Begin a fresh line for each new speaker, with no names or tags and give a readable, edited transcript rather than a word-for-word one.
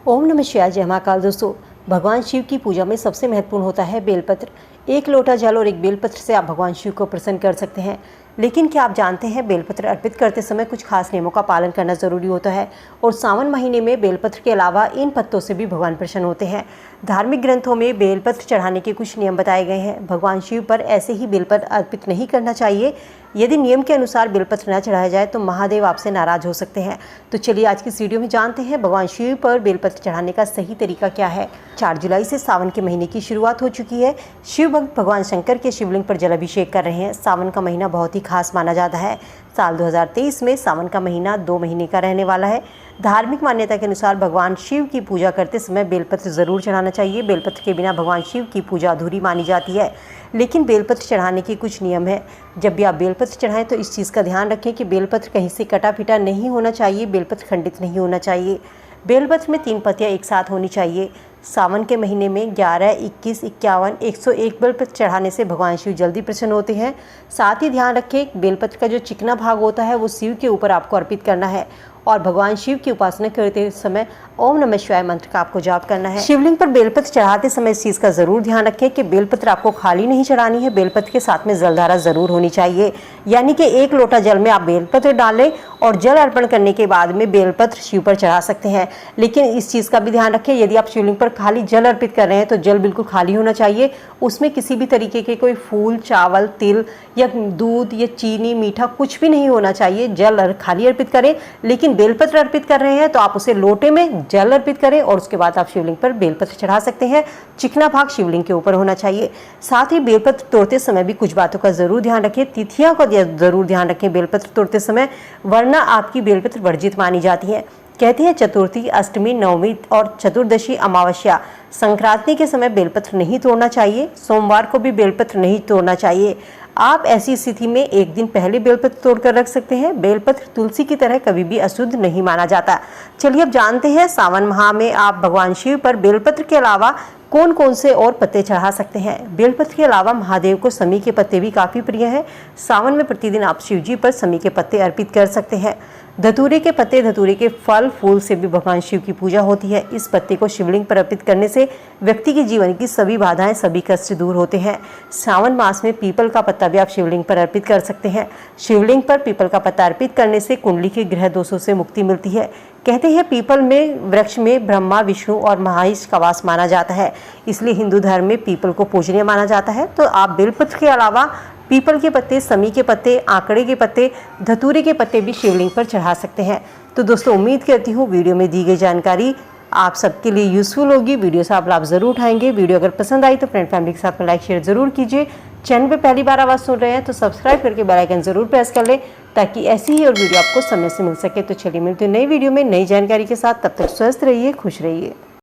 ओम नमः शिवाय। जय महाकाल। दोस्तों, भगवान शिव की पूजा में सबसे महत्वपूर्ण होता है बेलपत्र। एक लोटा जल और एक बेलपत्र से आप भगवान शिव को प्रसन्न कर सकते हैं। लेकिन क्या आप जानते हैं, बेलपत्र अर्पित करते समय कुछ खास नियमों का पालन करना जरूरी होता है। और सावन महीने में बेलपत्र के अलावा इन पत्तों से भी भगवान प्रसन्न होते हैं। धार्मिक ग्रंथों में बेलपत्र चढ़ाने के कुछ नियम बताए गए हैं। भगवान शिव पर ऐसे ही बेलपत्र अर्पित नहीं करना चाहिए। यदि नियम के अनुसार बेलपत्र न चढ़ाया जाए तो महादेव आपसे नाराज हो सकते हैं। तो चलिए आज की इस वीडियो में जानते हैं भगवान शिव पर बेलपत्र चढ़ाने का सही तरीका क्या है। 4 जुलाई से सावन के महीने की शुरुआत हो चुकी है। शिव भक्त भगवान शंकर के शिवलिंग पर जलाभिषेक कर रहे हैं। सावन का महीना बहुत ही खास माना जाता है। साल 2023 में सावन का महीना 2 महीने का रहने वाला है। धार्मिक मान्यता के अनुसार भगवान शिव की पूजा करते समय बेलपत्र जरूर चढ़ाना चाहिए। बेलपत्र के बिना भगवान शिव की पूजा अधूरी मानी जाती है। लेकिन बेलपत्र चढ़ाने के कुछ नियम हैं। जब भी आप बेलपत्र चढ़ाएं तो इस चीज़ का ध्यान रखें कि बेलपत्र कहीं से कटा पिटा नहीं होना चाहिए। बेलपत्र खंडित नहीं होना चाहिए। बेलपत्र में 3 पत्तियां एक साथ होनी चाहिए। सावन के महीने में 11, 21, 51, 101 बेलपत्र चढ़ाने से भगवान शिव जल्दी प्रसन्न होते हैं। साथ ही ध्यान रखें, बेलपत्र का जो चिकना भाग होता है वो शिव के ऊपर आपको अर्पित करना है। और भगवान शिव की उपासना करते समय ओम नमः शिवाय मंत्र का आपको जाप करना है। शिवलिंग पर बेलपत्र चढ़ाते समय इस चीज़ का जरूर ध्यान रखें कि बेलपत्र आपको खाली नहीं चढ़ानी है। बेलपत्र के साथ में जलधारा जरूर होनी चाहिए। यानी कि 1 लोटा जल में आप बेलपत्र डालें और जल अर्पण करने के बाद में बेलपत्र शिव पर चढ़ा सकते हैं। लेकिन इस चीज़ का भी ध्यान रखें, यदि आप शिवलिंग पर खाली जल अर्पित कर रहे हैं तो जल बिल्कुल खाली होना चाहिए। उसमें किसी भी तरीके के कोई फूल, चावल, तिल या दूध या चीनी, मीठा कुछ भी नहीं होना चाहिए। जल खाली अर्पित करें। लेकिन बेलपत्र अर्पित कर रहे हैं तो आप उसे लोटे में जल अर्पित करें और उसके बाद आप शिवलिंग पर बेलपत्र चढ़ा सकते हैं। चिकना भाग शिवलिंग के ऊपर होना चाहिए। साथ ही बेलपत्र तोड़ते समय भी कुछ बातों का जरूर ध्यान रखें। तिथियों का जरूर ध्यान रखें बेलपत्र तोड़ते समय, वरना आपकी बेलपत्र वर्जित मानी जाती है। कहते हैं चतुर्थी, अष्टमी, नवमी और चतुर्दशी, अमावस्या, संक्रांति के समय बेलपत्र नहीं तोड़ना चाहिए। सोमवार को भी बेलपत्र नहीं तोड़ना चाहिए। आप ऐसी स्थिति में एक दिन पहले बेलपत्र तोड़कर रख सकते हैं। बेलपत्र तुलसी की तरह कभी भी अशुद्ध नहीं माना जाता। चलिए अब जानते हैं सावन माह में आप भगवान शिव पर बेलपत्र के अलावा कौन कौन से और पत्ते चढ़ा सकते हैं। बेलपत्र के अलावा महादेव को समी के पत्ते भी काफ़ी प्रिय हैं। सावन में प्रतिदिन आप शिव जी पर समी के पत्ते अर्पित कर सकते हैं। धतूरे के पत्ते, धतूरे के फल फूल से भी भगवान शिव की पूजा होती है। इस पत्ते को शिवलिंग पर अर्पित करने से व्यक्ति के जीवन की सभी बाधाएं, सभी कष्ट दूर होते हैं। सावन मास में पीपल का पत्ता भी आप शिवलिंग पर अर्पित कर सकते हैं। शिवलिंग पर पीपल का पत्ता अर्पित करने से कुंडली के ग्रह दोषों से मुक्ति मिलती है। कहते हैं पीपल में वृक्ष में ब्रह्मा, विष्णु और महेश का वास माना जाता है। इसलिए हिंदू धर्म में पीपल को पूजनीय माना जाता है। तो आप बेलपत्र के अलावा पीपल के पत्ते, समी के पत्ते, आंकड़े के पत्ते, धतूरे के पत्ते भी शिवलिंग पर चढ़ा सकते हैं। तो दोस्तों, उम्मीद करती हूँ वीडियो में दी गई जानकारी आप सबके लिए यूजफुल होगी। वीडियो से आप लाभ जरूर उठाएंगे। वीडियो अगर पसंद आई तो फ्रेंड फैमिली के साथ में लाइक शेयर जरूर कीजिए। चैनल पे पहली बार आवाज़ सुन रहे हैं तो सब्सक्राइब करके बेल आइकन जरूर प्रेस कर लें ताकि ऐसी ही और वीडियो आपको समय से मिल सके। तो चलिए मिलते हैं नई वीडियो में नई जानकारी के साथ। तब तक स्वस्थ रहिए, खुश रहिए।